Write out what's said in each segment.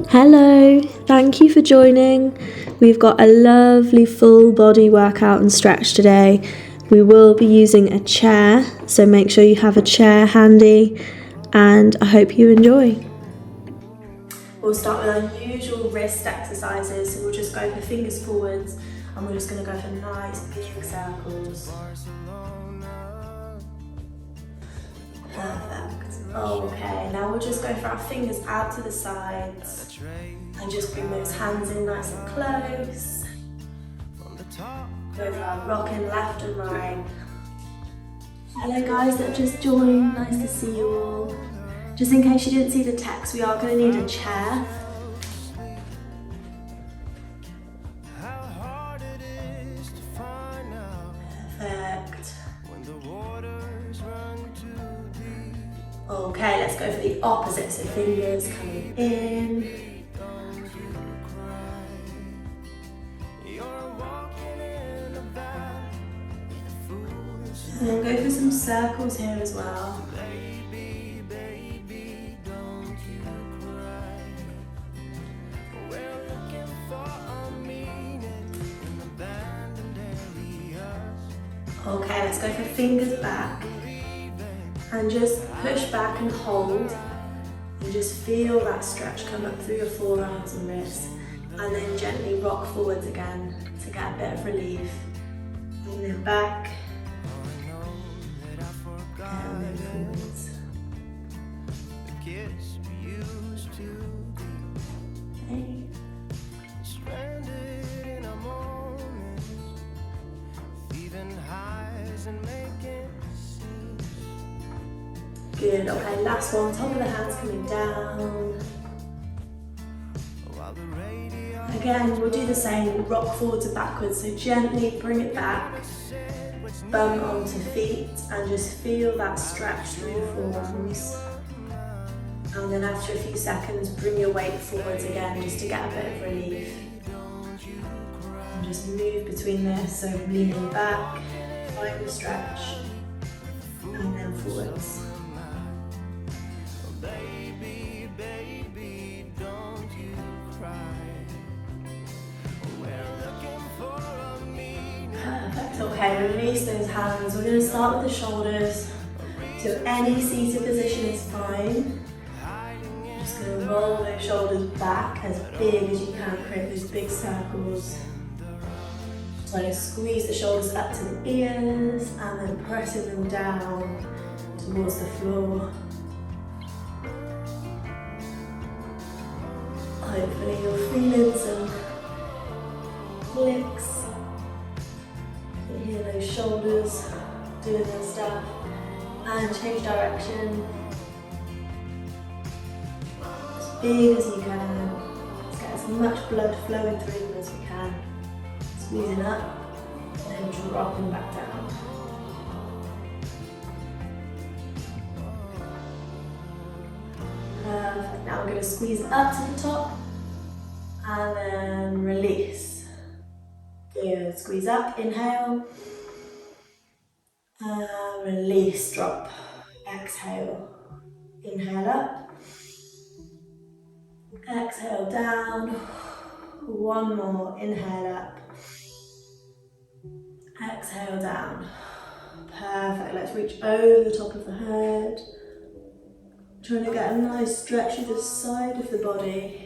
Hello, thank you for joining. We've got a lovely full body workout and stretch today. We will be using a chair, so make sure you have a chair handy, and I hope you enjoy. We'll start with our usual wrist exercises, so we'll just go for fingers forwards and we're just going to go for nice big circles. Perfect. Okay, now we'll just go for our fingers out to the sides and just bring those hands in nice and close. Go for our rocking left and right. Hello guys that just joined, nice to see you all. Just in case you didn't see the text, we are going to need a chair. Perfect. Okay, let's go for the opposite, so fingers coming in. And then go for some circles here as well. Okay, let's go for fingers back and just push back and hold and just feel that stretch come up through your forearms and wrists, and then gently rock forwards again to get a bit of relief, and then back and then forwards. Okay. Good, okay, last one, top of the hands coming down. Again, we'll do the same, we'll rock forwards and backwards, so gently bring it back, bum onto feet, and just feel that stretch through the forearms. And then after a few seconds, bring your weight forwards again, just to get a bit of relief. And just move between this, so leaning back, find the stretch, and then forwards. Perfect, okay, release those hands. We're going to start with the shoulders, so any seated position is fine. Just going to roll those shoulders back as big as you can, create those big circles. So squeeze the shoulders up to the ears and then pressing them down towards the floor. Hopefully you're feeling some flicks. You can hear those shoulders doing their stuff. And change direction. As big as you can. Let's get as much blood flowing through them as we can. Squeezing up and then dropping back down. Perfect. Now we're going to squeeze up to the top and then release. Good. Squeeze up, inhale. Release, drop. Exhale. Inhale up. Exhale down. One more. Inhale up. Exhale down. Perfect. Let's reach over the top of the head. Trying to get a nice stretch through the side of the body.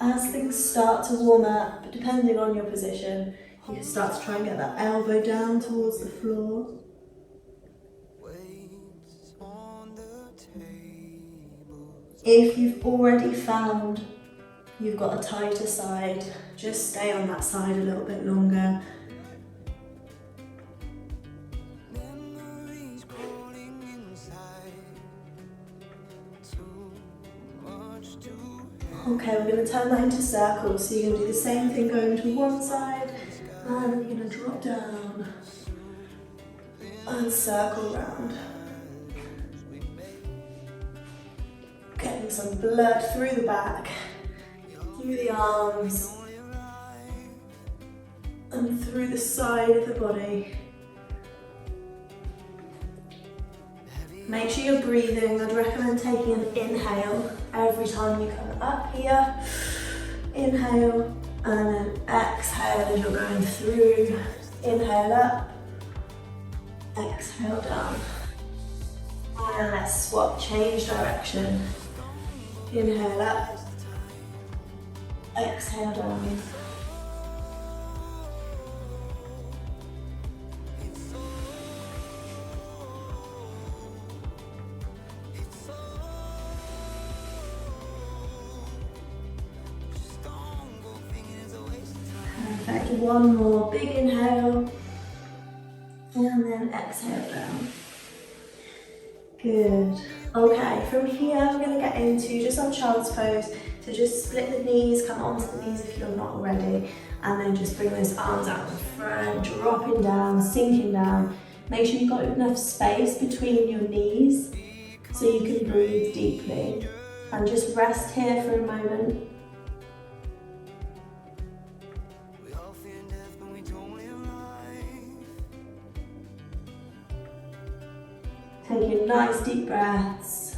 As things start to warm up, depending on your position, you can start to try and get that elbow down towards the floor. If you've already found you've got a tighter side, just stay on that side a little bit longer. Okay, we're going to turn that into circles. So you're going to do the same thing going to one side, and then you're going to drop down and circle round. Getting some blood through the back, through the arms, and through the side of the body. Make sure you're breathing. I'd recommend taking an inhale every time you come up here. Inhale and then exhale as you're going through. Inhale up, exhale down. And let's swap, change direction. Inhale up, exhale down. Perfect, one more big inhale, and then exhale down. Good. Okay, from here we're going to get into just our child's pose. So just split the knees, come onto the knees if you're not already, and then just bring those arms out in front, dropping down, sinking down. Make sure you've got enough space between your knees so you can breathe deeply. And just rest here for a moment. Taking nice deep breaths.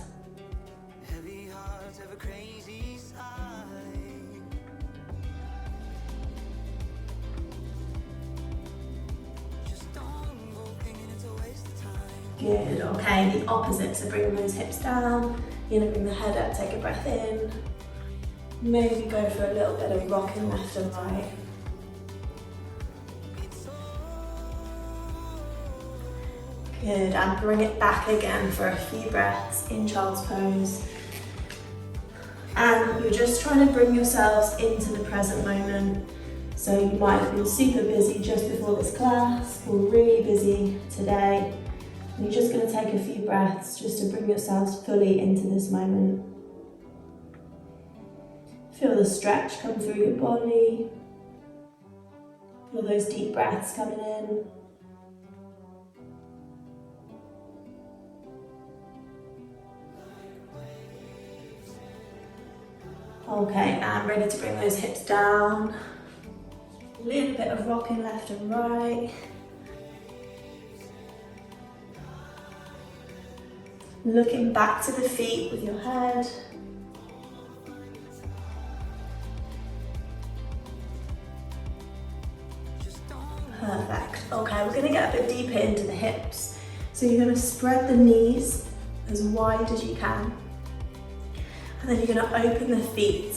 Good, okay, the opposite, so bring those hips down. You're gonna bring the head up, take a breath in. Maybe go for a little bit of rocking left and right. Good, and bring it back again for a few breaths in child's pose. And you're just trying to bring yourselves into the present moment. So you might have been super busy just before this class, or really busy today. And you're just going to take a few breaths just to bring yourselves fully into this moment. Feel the stretch come through your body. Feel those deep breaths coming in. Okay, and ready to bring those hips down. A little bit of rocking left and right. Looking back to the feet with your head. Perfect. Okay, we're going to get a bit deeper into the hips. So you're going to spread the knees as wide as you can. And then you're going to open the feet,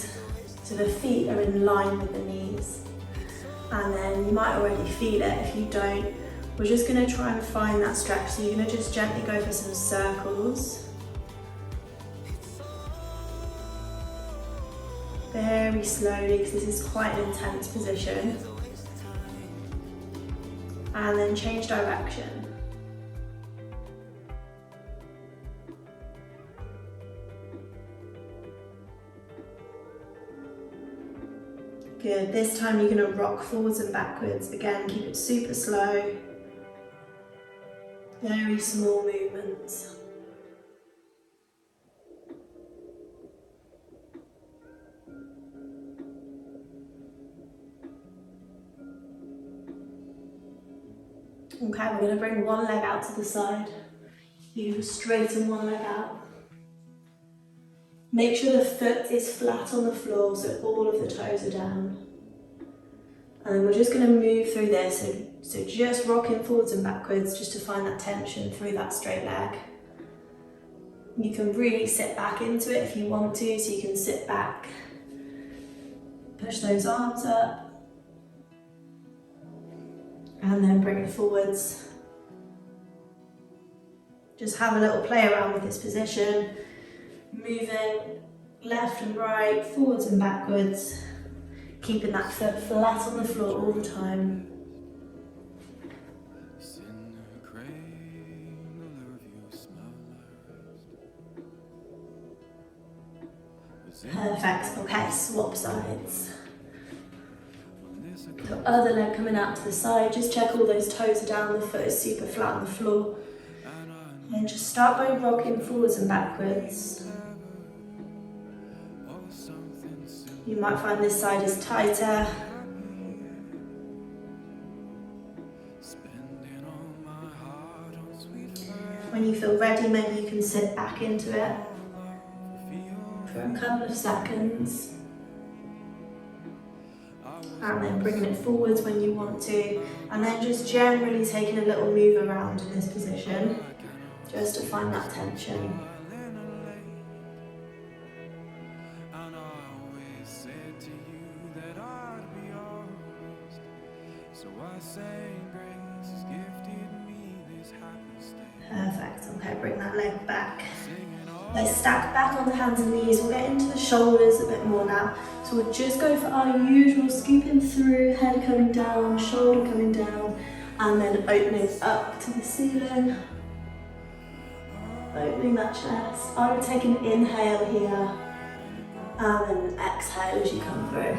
so the feet are in line with the knees. And then you might already feel it. If you don't, we're just going to try and find that stretch. So you're going to just gently go for some circles. Very slowly, because this is quite an intense position. And then change direction. Good, this time you're going to rock forwards and backwards. Again, keep it super slow. Very small movements. Okay, we're going to bring one leg out to the side. You straighten one leg out. Make sure the foot is flat on the floor so all of the toes are down. And then we're just going to move through this, so just rocking forwards and backwards just to find that tension through that straight leg. You can really sit back into it if you want to, so you can sit back, push those arms up, and then bring it forwards. Just have a little play around with this position. Moving left and right, forwards and backwards, keeping that foot flat on the floor all the time. Perfect, okay, swap sides. The other leg coming out to the side, just check all those toes are down, the foot is super flat on the floor. And just start by rocking forwards and backwards. You might find this side is tighter. When you feel feel ready, maybe you can sit back into it for a couple of seconds. And then bringing it forwards when you want to. And then just generally taking a little move around in this position, just to find that tension. Perfect, okay, bring that leg back. Let's stack back on the hands and knees. We'll get into the shoulders a bit more now. So we'll just go for our usual scooping through, head coming down, shoulder coming down, and then opening up to the ceiling. Opening that chest. I would take an inhale here, and then an exhale as you come through.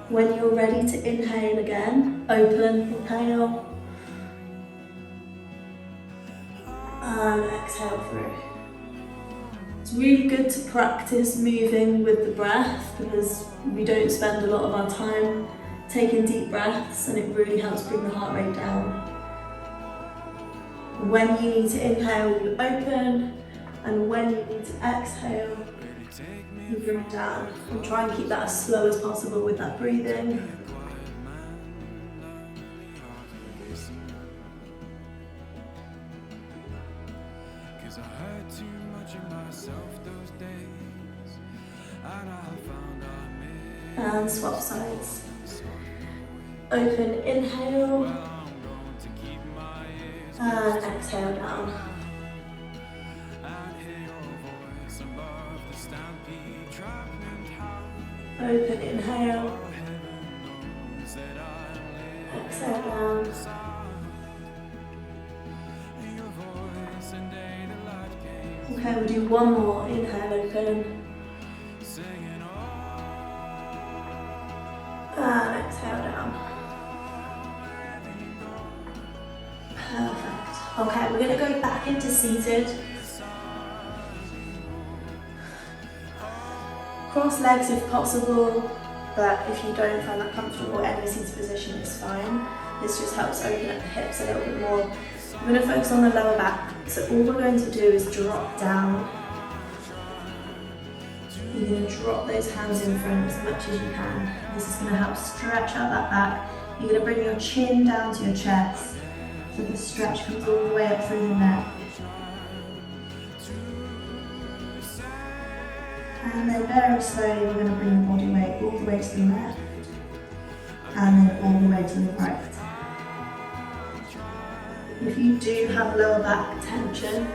When you're ready to inhale again, open, inhale, and exhale through. It's really good to practice moving with the breath because we don't spend a lot of our time taking deep breaths, and it really helps bring the heart rate down. When you need to inhale, you open, and when you need to exhale, you bring it down. And try and keep that as slow as possible with that breathing. And swap sides. Open, inhale, and exhale down. Open, inhale, exhale down. Okay, we'll do one more. Inhale, open. And exhale down. Perfect. Okay, we're going to go back into seated. Cross legs if possible, but if you don't find that comfortable, any seated position is fine. This just helps open up the hips a little bit more. I'm going to focus on the lower back, so all we're going to do is drop down. You're going to drop those hands in front as much as you can. This is going to help stretch out that back. You're going to bring your chin down to your chest, so the stretch comes all the way up through the neck. And then very slowly we're going to bring the body weight all the way to the left, and then all the way to the right. If you do have lower back tension,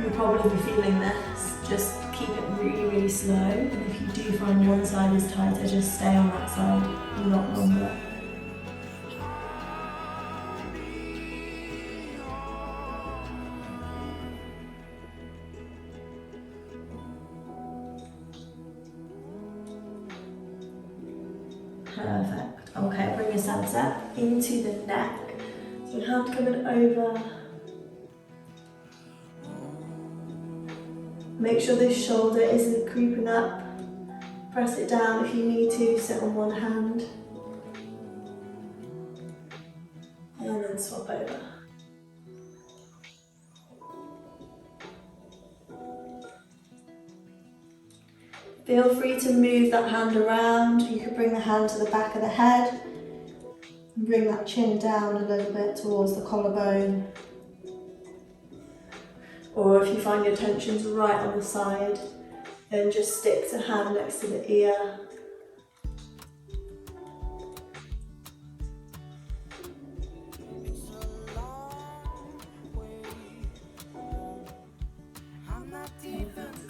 you'll probably be feeling this. Just keep it really, really slow. And if you do find one side is tighter, just stay on that side a lot longer. Perfect. Okay, bring yourselves up into the neck. So hand coming over. Make sure this shoulder isn't creeping up. Press it down if you need to, sit on one hand. And then swap over. Feel free to move that hand around. You could bring the hand to the back of the head and bring that chin down a little bit towards the collarbone. Or if you find your tension's right on the side, then just stick the hand next to the ear.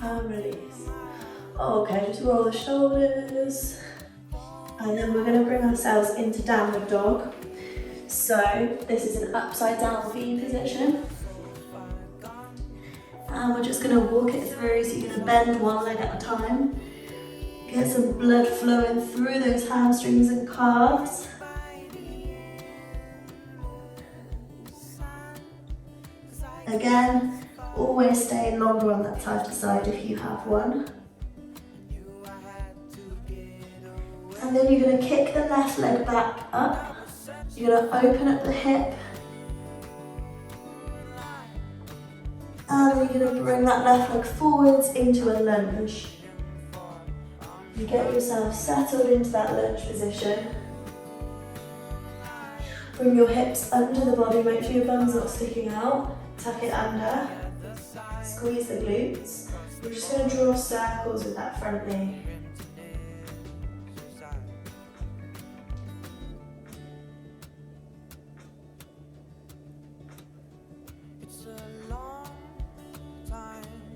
And release. Okay, just roll the shoulders. And then we're going to bring ourselves into downward dog. So this is an upside down V position. And we're just going to walk it through, so you're going to bend one leg at a time. Get some blood flowing through those hamstrings and calves. Again, always stay longer on that side to side if you have one. And then you're going to kick the left leg back up. You're going to open up the hip And you're going to bring that left leg forwards into a lunge. You get yourself settled into that lunge position. Bring your hips under the body, make sure your bum's not sticking out. Tuck it under. Squeeze the glutes. We're just going to draw circles with that front knee.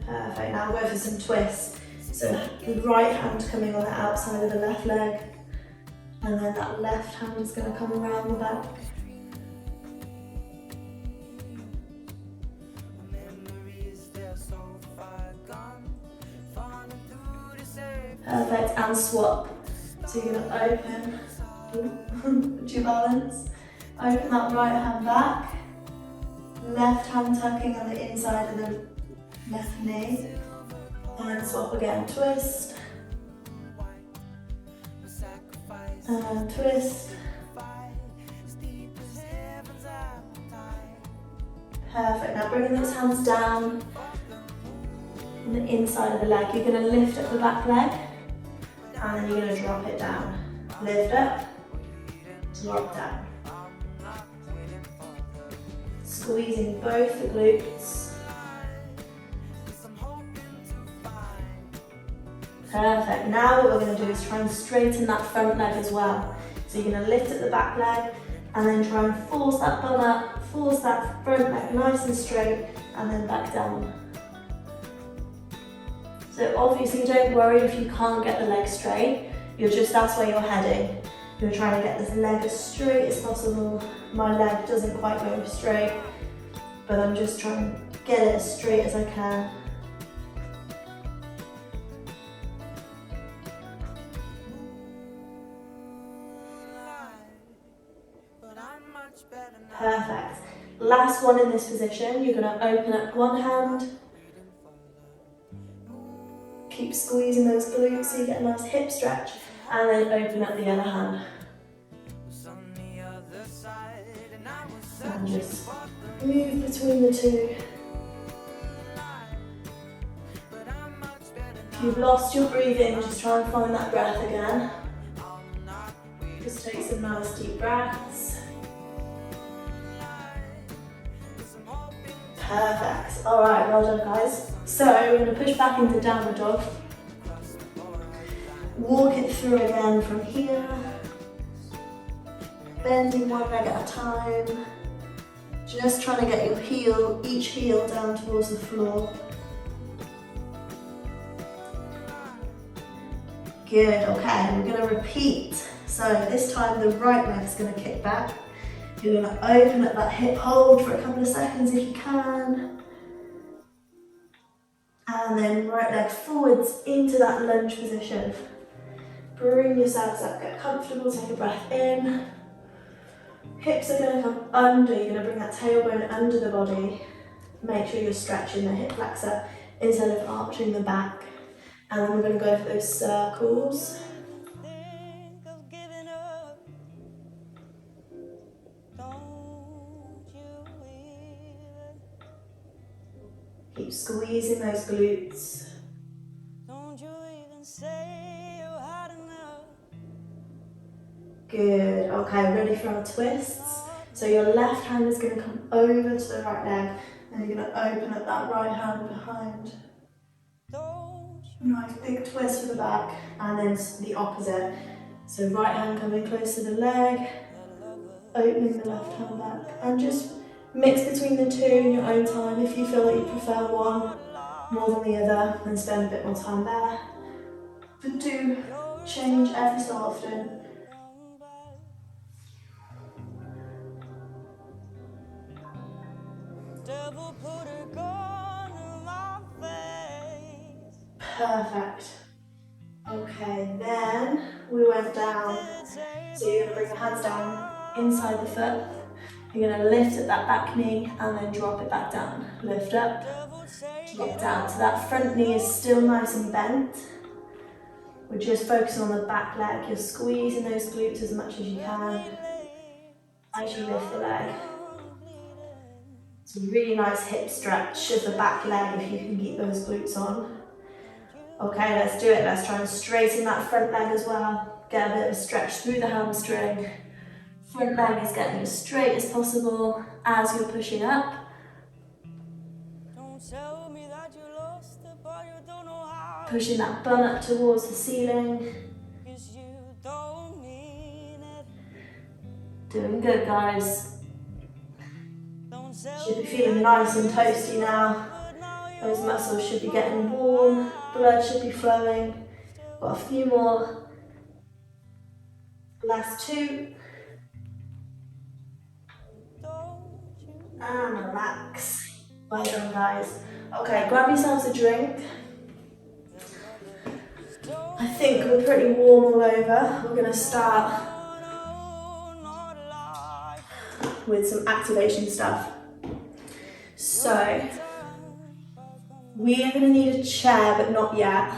Perfect, now go for some twists. So the right hand coming on the outside of the left leg, and then that left hand is going to come around the back. Perfect, and swap. So you're going to open, do you balance? Open that right hand back, left hand tucking on the inside of the left knee, and swap again, twist, and twist. Perfect, now bringing those hands down on the inside of the leg, you're going to lift up the back leg, and then you're going to drop it down. Lift up, drop down. Squeezing both the glutes. Perfect, now what we're going to do is try and straighten that front leg as well. So you're going to lift up the back leg, and then try and force that bum up, force that front leg nice and straight, and then back down. So obviously don't worry if you can't get the leg straight, that's where you're heading. You're trying to get this leg as straight as possible. My leg doesn't quite go straight, but I'm just trying to get it as straight as I can. Perfect. Last one in this position, you're going to open up one hand. Keep squeezing those glutes so you get a nice hip stretch, and then open up the other hand. And just move between the two. If you've lost your breathing, just try and find that breath again. Just take some nice deep breaths. Perfect. Alright, well done guys. So we're going to push back into downward dog. Walk it through again from here. Bending one leg at a time. Just trying to get your each heel down towards the floor. Good, okay, we're going to repeat. So this time the right leg's going to kick back. You're going to open up that hip hold for a couple of seconds if you can. And then right leg forwards into that lunge position. Bring yourselves up, get comfortable, take a breath in. Hips are going to come under, you're going to bring that tailbone under the body. Make sure you're stretching the hip flexor instead of arching the back. And then we're going to go for those circles. Keep squeezing those glutes. Don't you even say you're hard enough. Good, okay, ready for our twists. So your left hand is going to come over to the right leg, and you're going to open up that right hand behind. Nice big twist for the back, and then the opposite. So right hand coming close to the leg, opening the left hand back, and just mix between the two in your own time. If you feel like you prefer one more than the other, then spend a bit more time there. But do change every so often. Perfect. Okay, then we went down. So you're going to bring the hands down inside the foot. You're going to lift at that back knee and then drop it back down. Lift up, drop down. So that front knee is still nice and bent. We're just focusing on the back leg. You're squeezing those glutes as much as you can as you lift the leg. It's a really nice hip stretch of the back leg if you can keep those glutes on. Okay, let's do it. Let's try and straighten that front leg as well. Get a bit of a stretch through the hamstring. Front leg is getting as straight as possible as you're pushing up. Pushing that bum up towards the ceiling. Doing good, guys. Should be feeling nice and toasty now. Those muscles should be getting warm. Blood should be flowing. Got a few more. Last two. And relax. Well done, guys. Okay, grab yourselves a drink. I think we're pretty warm all over. We're going to start with some activation stuff. So, we are going to need a chair, but not yet.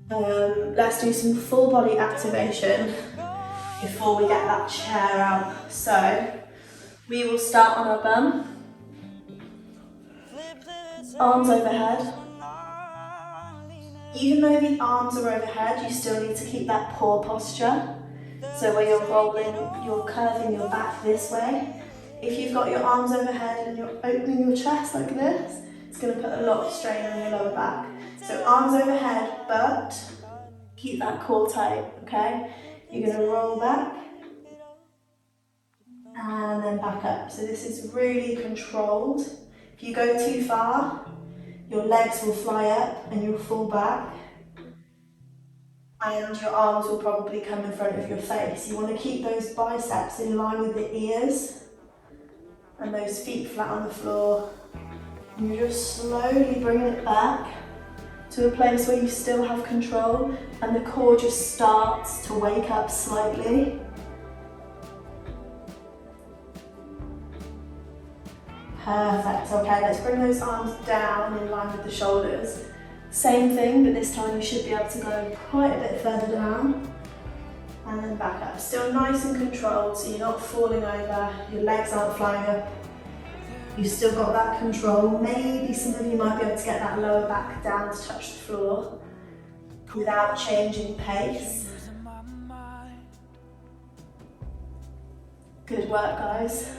Let's do some full body activation before we get that chair out. So, we will start on our bum, arms overhead. Even though the arms are overhead, you still need to keep that paw posture. So where you're rolling, you're curving your back this way. If you've got your arms overhead and you're opening your chest like this, it's going to put a lot of strain on your lower back. So arms overhead, but keep that core tight, okay? You're going to roll back and then back up. So this is really controlled. If you go too far, your legs will fly up and you'll fall back. And your arms will probably come in front of your face. You want to keep those biceps in line with the ears and those feet flat on the floor. And you're just slowly bringing it back to a place where you still have control and the core just starts to wake up slightly. Perfect. Okay, let's bring those arms down in line with the shoulders. Same thing, but this time you should be able to go quite a bit further down and then back up. Still nice and controlled, so you're not falling over, your legs aren't flying up. You've still got that control. Maybe some of you might be able to get that lower back down to touch the floor without changing pace. Good work, guys.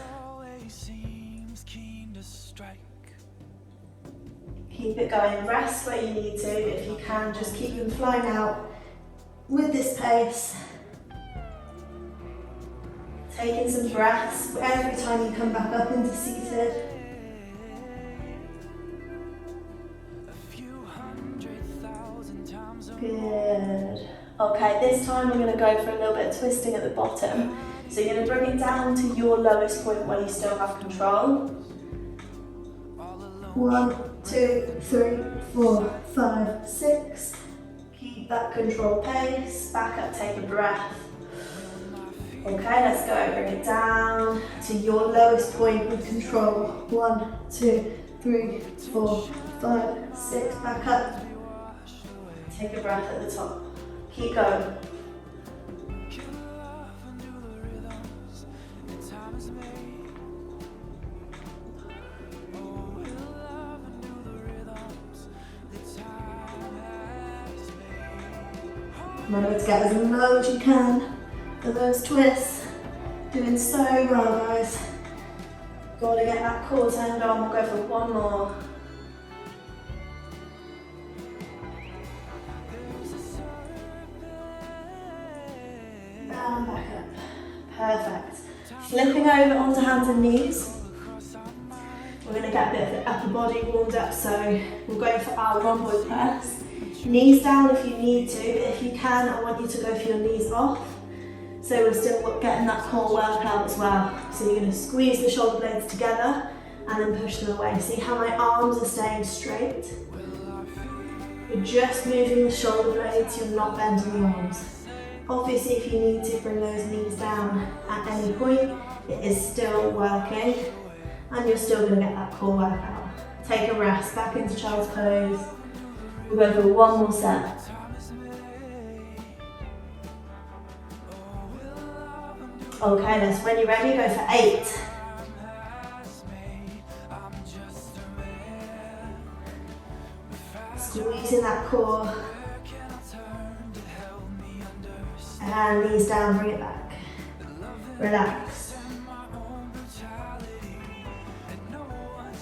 Keep it going, rest where you need to, but if you can, just keep them flying out with this pace. Taking some breaths every time you come back up into seated. Good. Okay, this time we're going to go for a little bit of twisting at the bottom. So you're going to bring it down to your lowest point where you still have control. 1, 2, 3, 4, 5, 6. Keep that controlled pace. Back up, take a breath. Okay, let's go. Bring it down to your lowest point with control. 1, 2, 3, 4, 5, 6. Back up. Take a breath at the top. Keep going. Remember to get as low as you can for those twists. Doing so well, guys. Got to get that core turned on. We'll go for one more. And back up. Perfect. Flipping over onto hands and knees. We're going to get a bit of the upper body warmed up, so we'll go for our rhomboid press. Knees down if you need to, but if you can, I want you to go for your knees off. So we're still getting that core workout as well. So you're going to squeeze the shoulder blades together and then push them away. See how my arms are staying straight? You're just moving the shoulder blades, you're not bending the arms. Obviously, if you need to bring those knees down at any point, it is still working and you're still going to get that core workout. Take a rest, back into child's pose. We'll go for one more set. Okay, when you're ready, go for 8, Squeezing that core. And knees down, bring it back. Relax.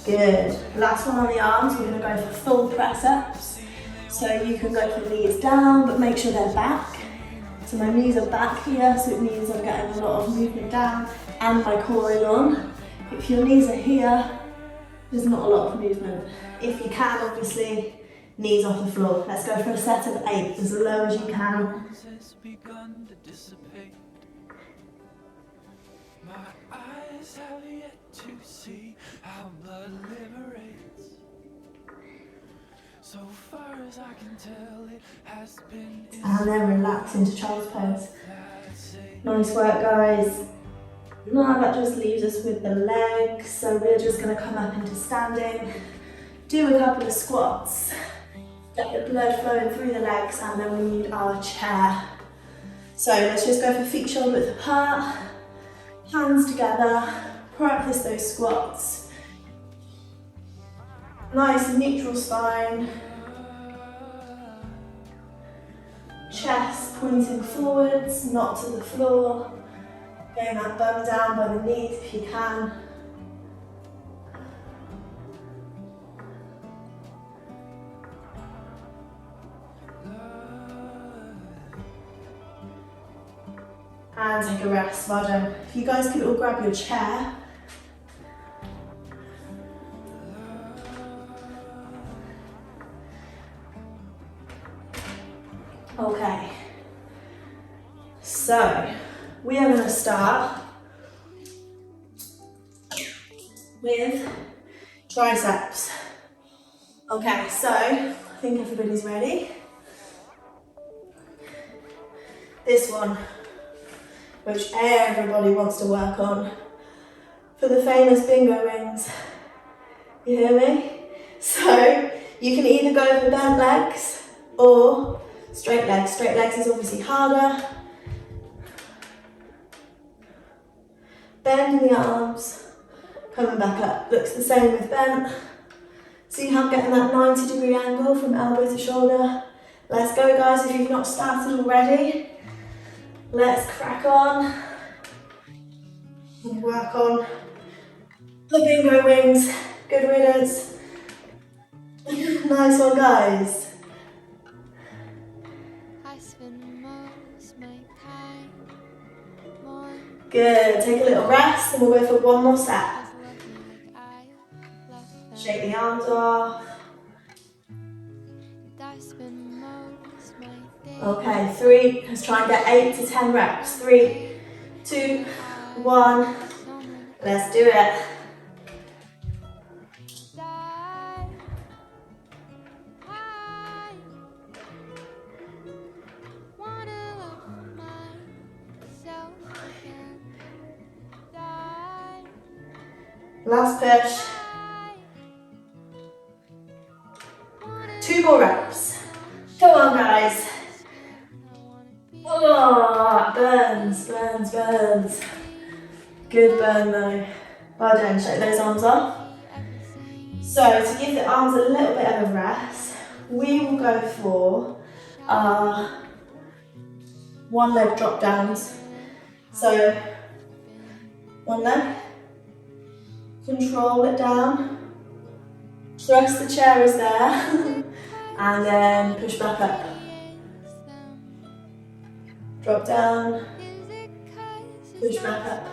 Good. Last one on the arms, we're going to go for full press ups. So you can go for knees down, but make sure they're back. So my knees are back here, so it means I'm getting a lot of movement down and my core is on. If your knees are here, there's not a lot of movement. If you can, obviously, knees off the floor. Let's go for a set of 8, as low as you can. So far as I can tell, it has been. And then relax into child's pose. Nice work, guys. Now that just leaves us with the legs. So we're just going to come up into standing, do a couple of squats, get the blood flowing through the legs, and then we need our chair. So let's just go for feet shoulder width apart, hands together, practice those squats. Nice neutral spine, chest pointing forwards, not to the floor, getting that bum down by the knees if you can. And take a rest, well done. If you guys could all grab your chair. Okay, so we are going to start with triceps. Okay, so I think everybody's ready. This one, which everybody wants to work on, for the famous bingo rings. You hear me? So you can either go for bent legs or straight legs. Straight legs is obviously harder. Bending the arms, coming back up. Looks the same with bent. See how I'm getting that 90-degree angle from elbow to shoulder? Let's go, guys, if you've not started already. Let's crack on and work on the bingo rings. Good riddance. Nice one, guys. Good, take a little rest and we'll go for one more set. Shake the arms off. Okay, 3, let's try and get 8 to 10 reps. 3, 2, 1, let's do it. Last push. 2 more reps. Come on, guys. Oh, burns, burns, burns. Good burn though. Well done, shake those arms off. So to give the arms a little bit of a rest, we will go for our one leg drop downs. So one leg. Control it down, trust the chair is there, and then push back up. Drop down, push back up.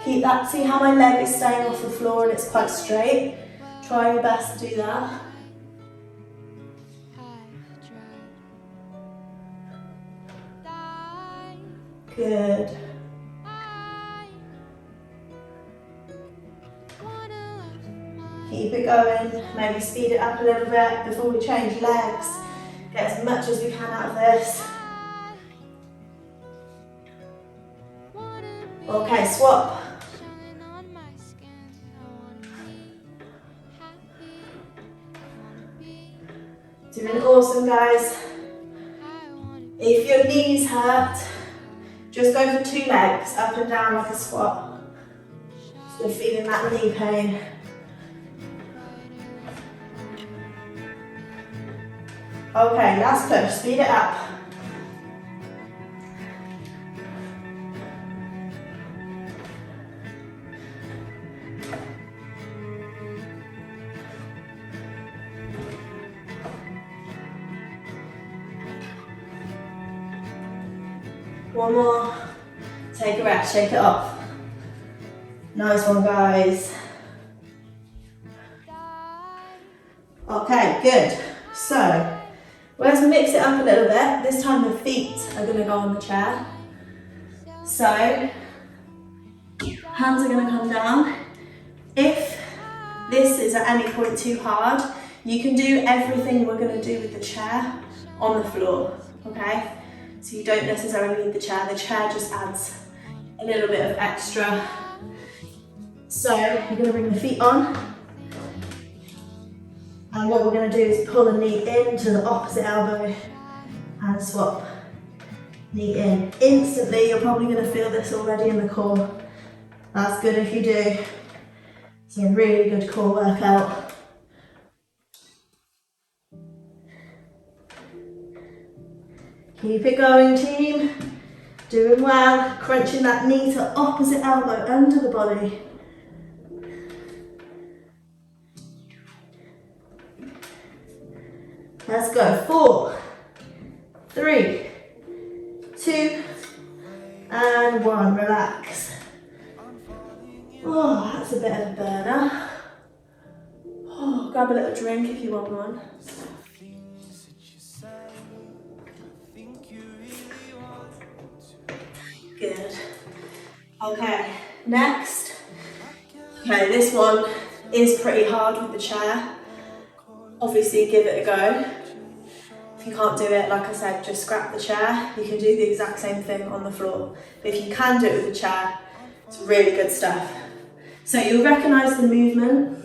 Keep that, see how my leg is staying off the floor and it's quite straight? Try your best to do that. Good. Keep it going, maybe speed it up a little bit before we change legs. Get as much as we can out of this. Okay, swap. Doing awesome, guys. If your knees hurt, just go for 2 legs, up and down like a squat. Just Still feeling that knee pain. Okay, last push, speed it up. One more. Take a rest, shake it off. Nice one, guys. Okay, good. So, let's mix it up a little bit. This time the feet are going to go on the chair. So, hands are going to come down. If this is at any point too hard, you can do everything we're going to do with the chair on the floor, okay? So you don't necessarily need the chair just adds a little bit of extra. So you're going to bring the feet on, and what we're going to do is pull the knee into the opposite elbow and swap. Knee in. Instantly, you're probably going to feel this already in the core. That's good if you do. It's a really good core workout. Keep it going, team. Doing well. Crunching that knee to opposite elbow under the body. Let's go. 4, 3, 2, and 1. Relax. Oh, that's a bit of a burner. Oh, grab a little drink if you want one. Good. Okay, next. Okay, this one is pretty hard with the chair. Obviously, give it a go. If you can't do it, like I said, just scrap the chair. You can do the exact same thing on the floor. But if you can do it with the chair, it's really good stuff. So you'll recognise the movement.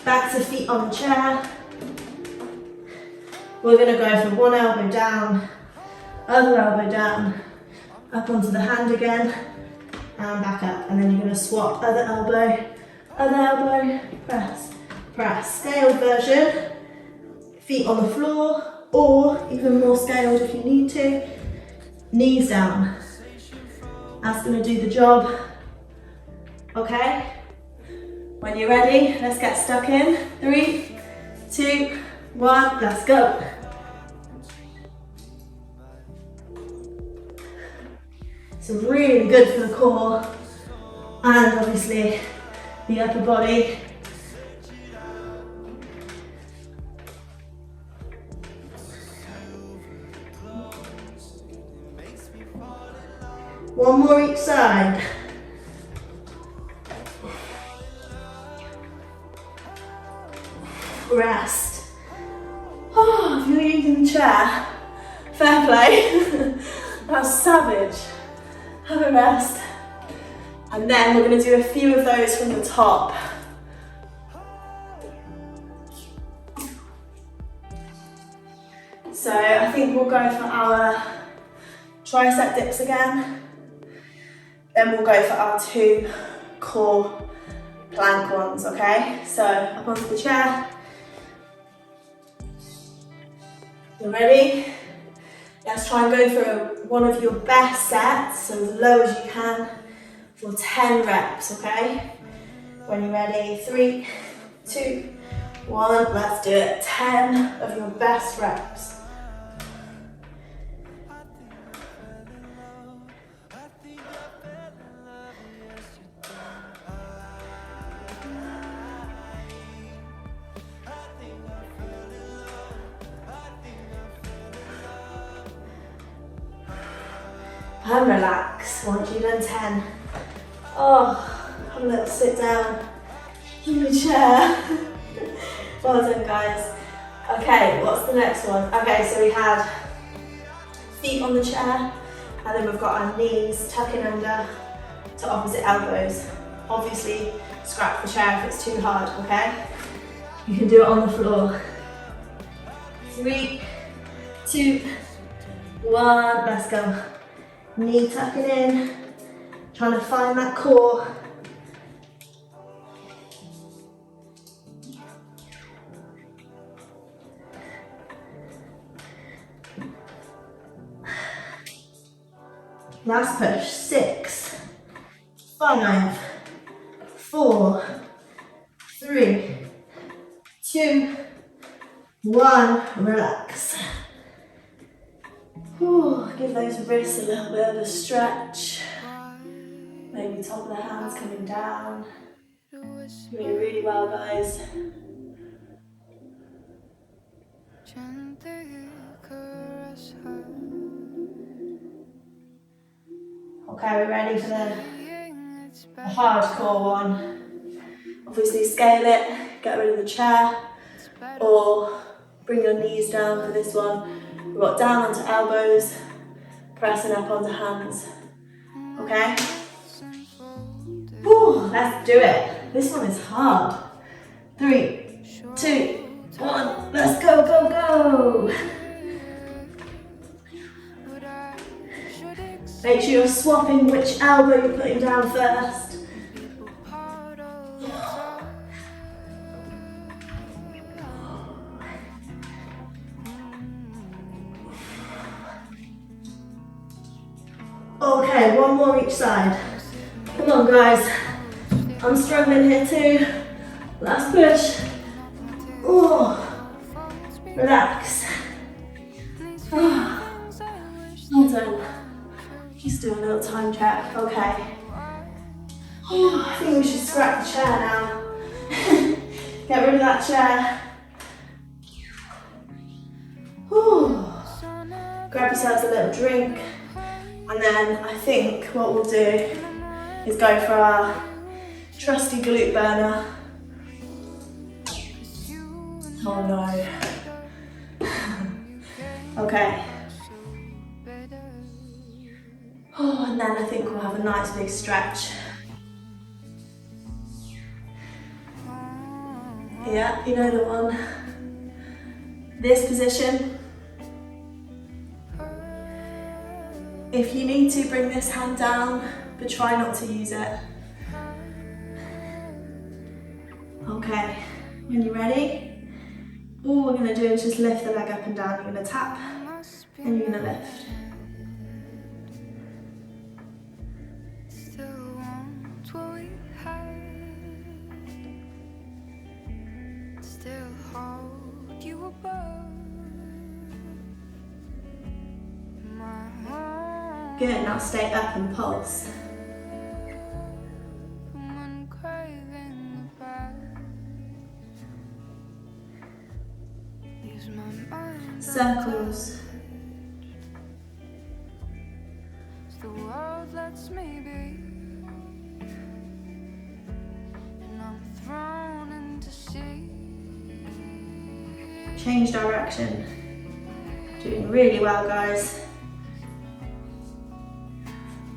Back to feet on the chair. We're going to go from one elbow down, other elbow down, up onto the hand again, and back up. And then you're going to swap other elbow, press, press. Scaled version, feet on the floor, or even more scaled if you need to, knees down. That's going to do the job. Okay? When you're ready, let's get stuck in. 3, 2, 1, let's go. So really good for the core and obviously the upper body. One more each side. Rest. Oh, if you're using the chair, fair play. That's savage. Have a rest. And then we're going to do a few of those from the top. So I think we'll go for our tricep dips again. Then we'll go for our 2 core plank ones, okay? So up onto the chair. You ready? Let's try and go for one of your best sets, so as low as you can, for 10 reps, okay? When you're ready, 3, 2, 1, let's do it. 10 of your best reps. And relax once you've done 10. Oh, have a little sit down in the chair. Well done, guys. Okay, what's the next one? Okay, so we had feet on the chair, and then we've got our knees tucking under to opposite elbows. Obviously, scrap the chair if it's too hard, okay? You can do it on the floor. 3, 2, 1, let's go. Knee tucking in, Trying to find that core. Last push. 6, 5, 4, 3, 2, 1. Relax. Ooh, give those wrists a little bit of a stretch. Maybe top of the hands coming down. You're doing really well, guys. Okay, we're ready for the hardcore one. Obviously scale it, get rid of the chair, or bring your knees down for this one. We've got down onto elbows, pressing up onto hands. Okay? Woo, let's do it. This one is hard. 3, 2, 1. Let's go, go, go. Make sure you're swapping which elbow you're putting down first. Okay, one more each side. Come on, guys. I'm struggling here too. Last push. Oh, relax. Oh, well done. Just do a little time check. Okay. Oh, I think we should scrap the chair now. Get rid of that chair. Oh. Grab yourselves a little drink. And then I think what we'll do is go for our trusty glute burner. Oh no. Okay. Oh, and then I think we'll have a nice big stretch. Yeah, you know the one. This position. If you need to, bring this hand down, but try not to use it. Okay, when you're ready, all we're going to do is just lift the leg up and down. You're going to tap, and you're going to lift. Good, now stay up and pulse. Circles. The world lets me be, and I'm thrown into sea. Change direction. Doing really well, guys.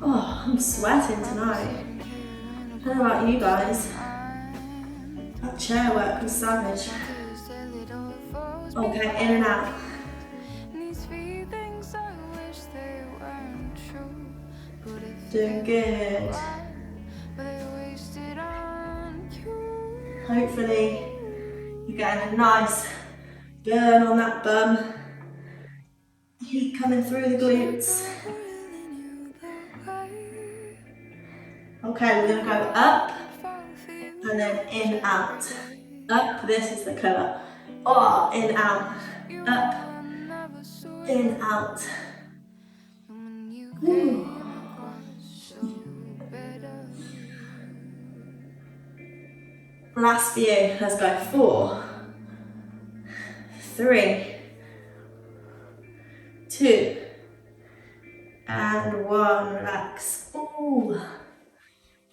Oh, I'm sweating tonight. I don't know about you guys. That chair work was savage. Okay, in and out. Doing good. Hopefully you're getting a nice burn on that bum. Heat coming through the glutes. Okay, we're going to go up and then in, out. Up, this is the colour. Oh, in, out. Up, in, out. Ooh. Last few, let's go. 4, 3, 2, and 1. Relax. Ooh.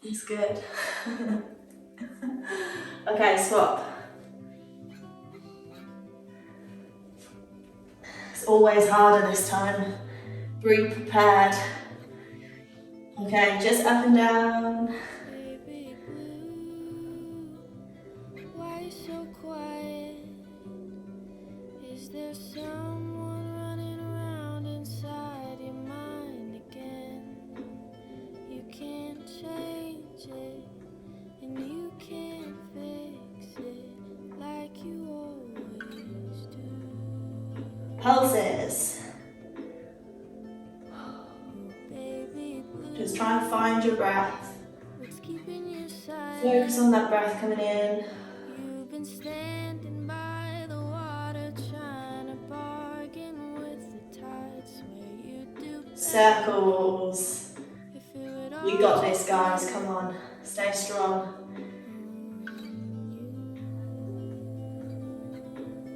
It's good. Okay, swap. It's always harder this time. Breathe prepared. Okay, just up and down. Why so quiet? Is there someone running around inside your mind again? You can't pulses. Just try and find your breath. Focus on that breath coming in. Circles. You got this, guys. Come on. Stay strong.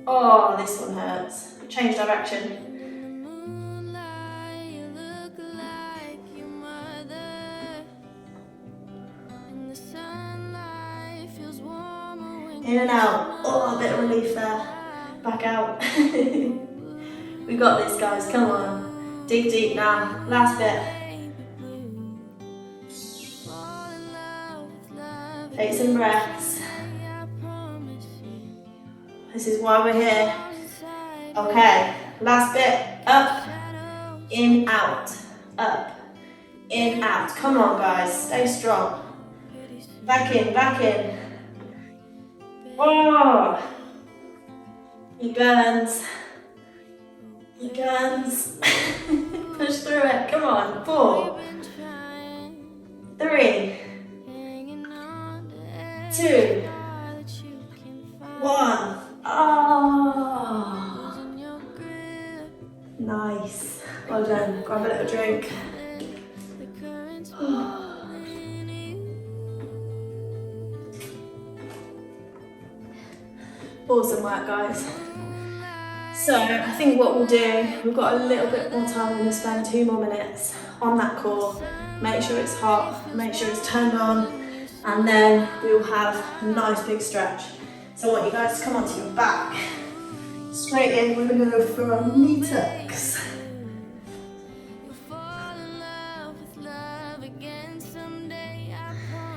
Oh, this one hurts. Change direction. In and out. Oh, a bit of relief there. Back out. We got this, guys. Come on. Dig deep now. Last bit. Take some breaths. This is why we're here. Okay. Last bit. Up. In, out. Up. In, out. Come on, guys. Stay strong. Back in, back in. Oh, your guns, push through it, come on, 4, 3, 2, 1, oh, nice, well done, grab a little drink. Awesome work, guys. So I think what we'll do, we've got a little bit more time, we're going to spend 2 more minutes on that core. Make sure it's hot, make sure it's turned on, and then we'll have a nice big stretch. So I want you guys to come onto your back. Straight in, we're going to go for a knee tucks.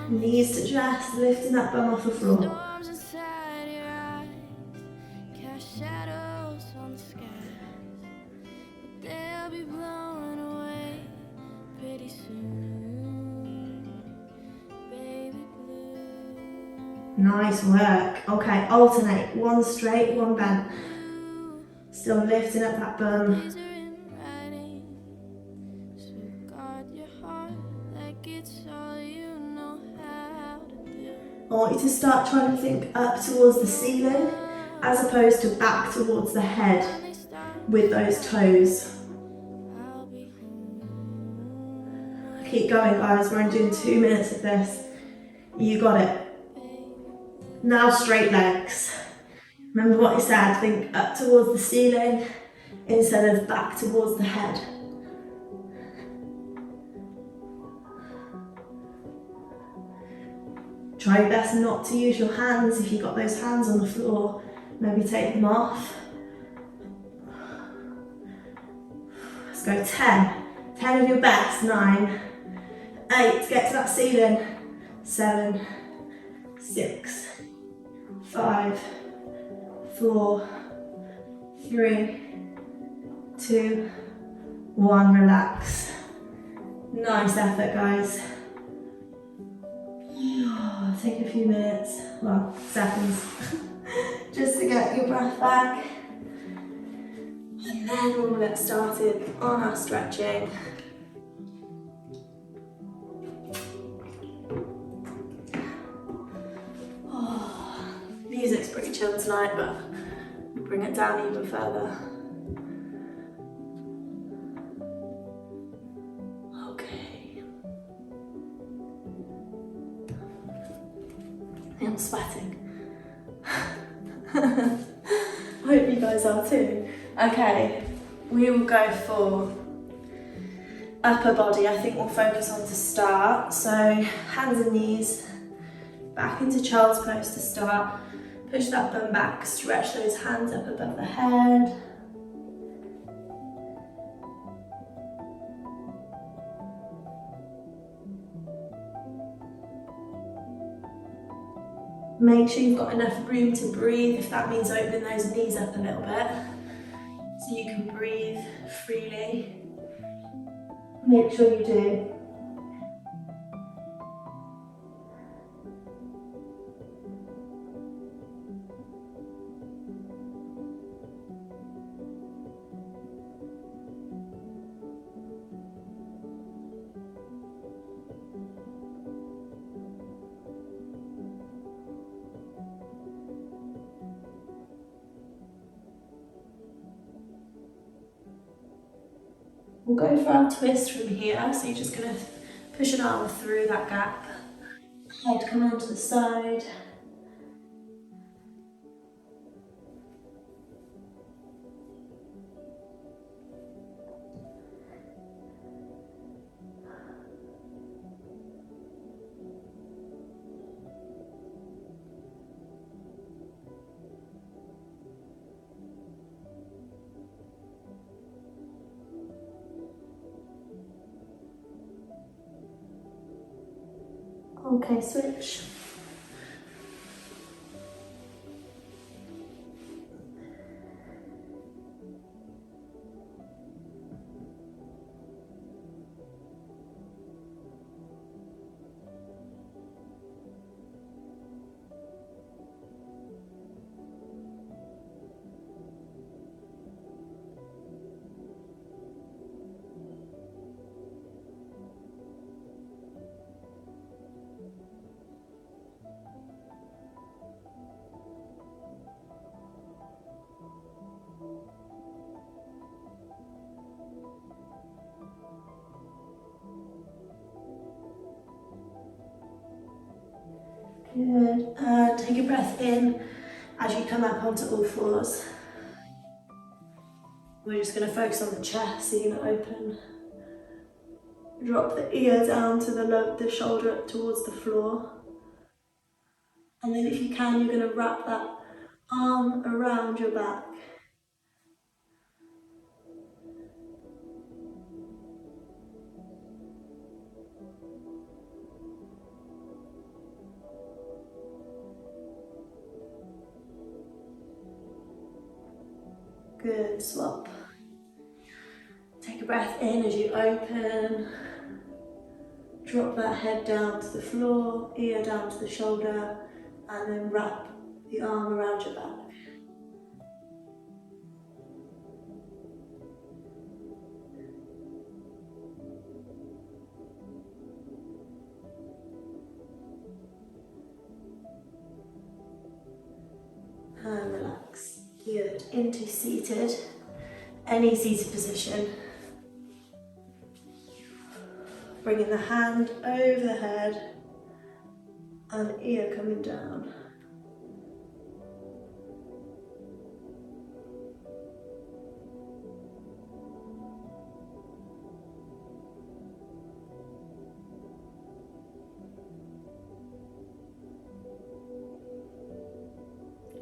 Knees to chest, lifting that bum off the floor. Nice work. Okay, alternate. 1 straight, 1 bent. Still lifting up that bum. I want you to start trying to think up towards the ceiling as opposed to back towards the head with those toes. Keep going, guys. We're only doing 2 minutes of this. You got it. Now straight legs. Remember what I said, think up towards the ceiling instead of back towards the head. Try your best not to use your hands. If you've got those hands on the floor, maybe take them off. Let's go 10. 10 of your best. 9, 8, get to that ceiling. 7, 6, 5, 4, 3, 2, 1, relax. Nice effort, guys. Take a few minutes, well, seconds, just to get your breath back. And then we'll get started on our stretching. Music's pretty chill tonight, but we'll bring it down even further. Okay. I'm sweating. I hope you guys are too. Okay, we will go for upper body. I think we'll focus on to start. So hands and knees, back into child's pose to start. Push that bum back, stretch those hands up above the head. Make sure you've got enough room to breathe, if that means opening those knees up a little bit, so you can breathe freely. Make sure you do. We'll go for our twist from here. So you're just going to push an arm through that gap. Head come onto the side. Okay, switch. Good, and take a breath in as you come up onto all fours. We're just going to focus on the chest, so you're going to open. Drop the ear down to the shoulder up towards the floor. And then if you can, you're going to wrap that arm around your back. Good, swap. Take a breath in as you open. Drop that head down to the floor, ear down to the shoulder, and then wrap the arm around your back. And relax. Good. Into seated. Any seated position. Bringing the hand over the head and ear coming down.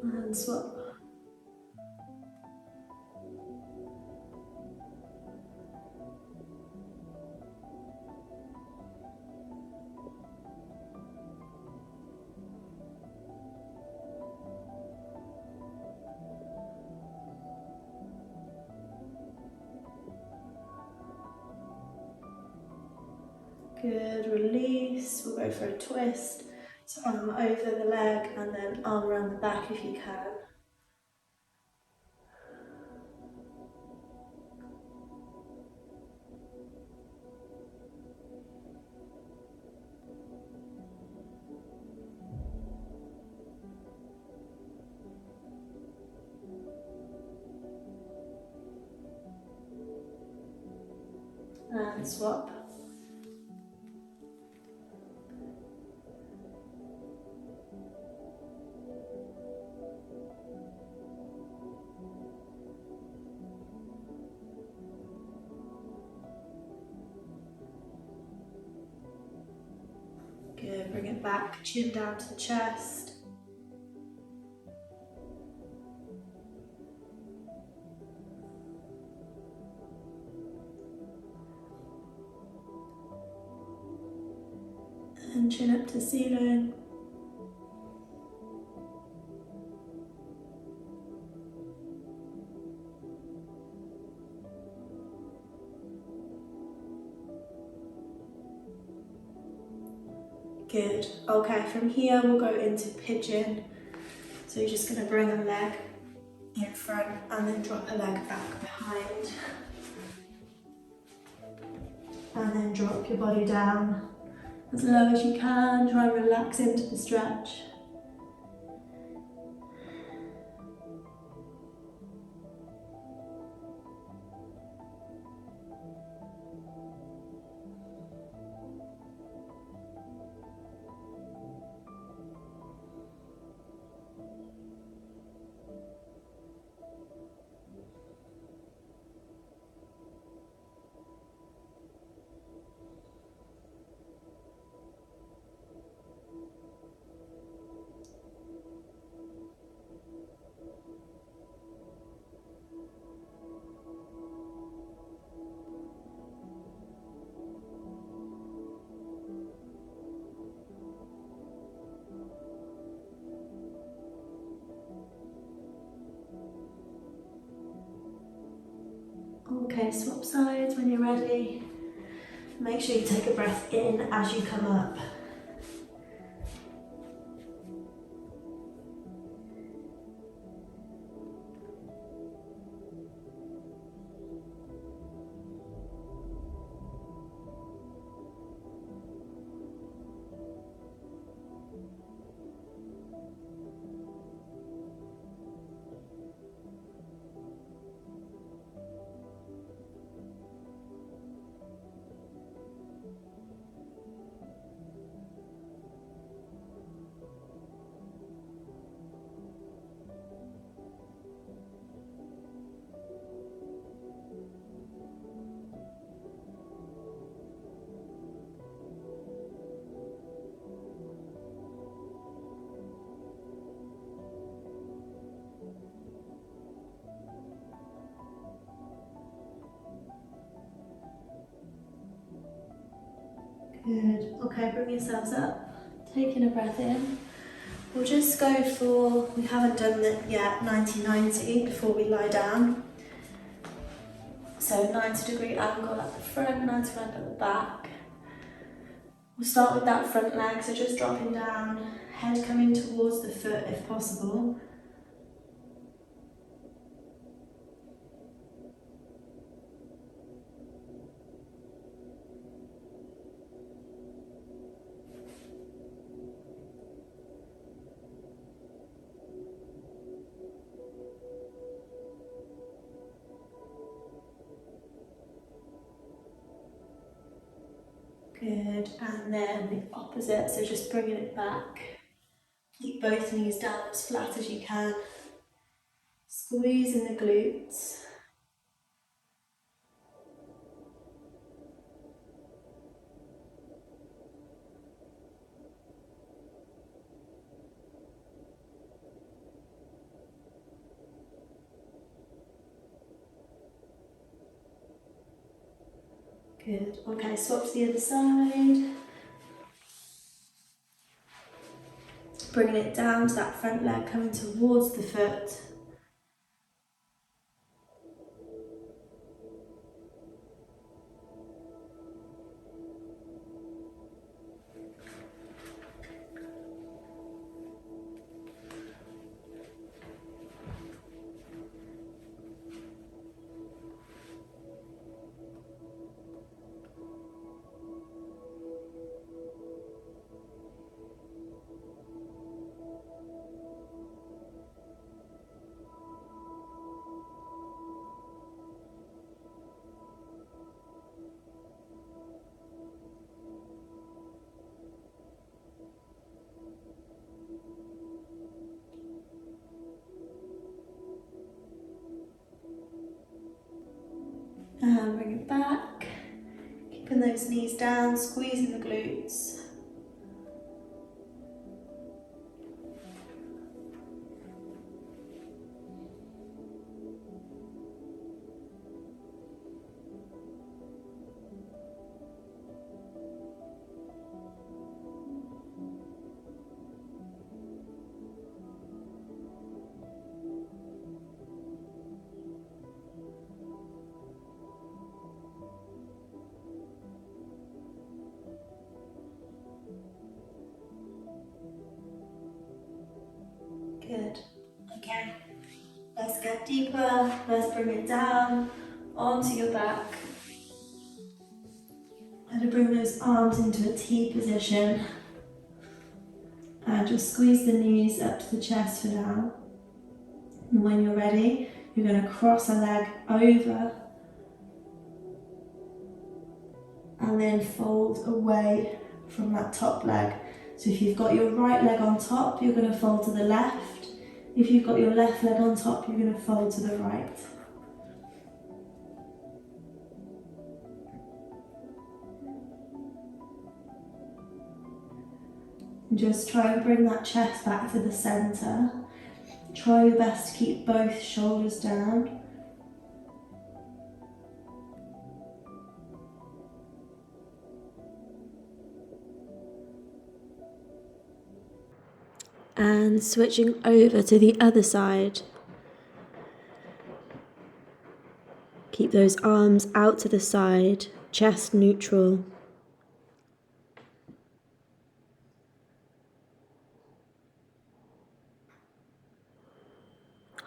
And swap. Good, release. We'll go for a twist. So arm over the leg and then arm around the back if you can. And swap. Good, bring it back, chin down to the chest. And chin up to ceiling. Good. Okay, from here we'll go into pigeon. So you're just going to bring a leg in front and then drop a leg back behind. And then drop your body down as low as you can. Try and relax into the stretch. Okay, swap sides when you're ready. Make sure you take a breath in as you come up. Good. Okay, bring yourselves up. Taking a breath in. We'll just go for, we haven't done that yet, 90-90 before we lie down. So 90-degree angle at the front, 90 angle at the back. We'll start with that front leg, so just dropping down, head coming towards the foot if possible. Good, and then the opposite, so just bringing it back. Keep both knees down as flat as you can. Squeezing the glutes. Good, okay, swap to the other side. Bringing it down to that front leg, coming towards the foot. And bring it back, keeping those knees down, squeezing the glutes. Good. Okay, let's get deeper. Let's bring it down onto your back. And bring those arms into a T position. And just squeeze the knees up to the chest for now. And when you're ready, you're going to cross a leg over and then fold away from that top leg. So if you've got your right leg on top, you're going to fold to the left. If you've got your left leg on top, you're going to fold to the right. And just try and bring that chest back to the centre. Try your best to keep both shoulders down. And switching over to the other side. Keep those arms out to the side, chest neutral.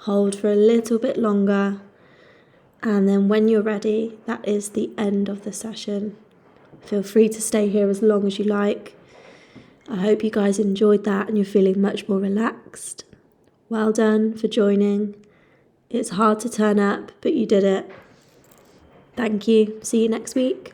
Hold for a little bit longer, and then when you're ready, that is the end of the session. Feel free to stay here as long as you like. I hope you guys enjoyed that and you're feeling much more relaxed. Well done for joining. It's hard to turn up, but you did it. Thank you. See you next week.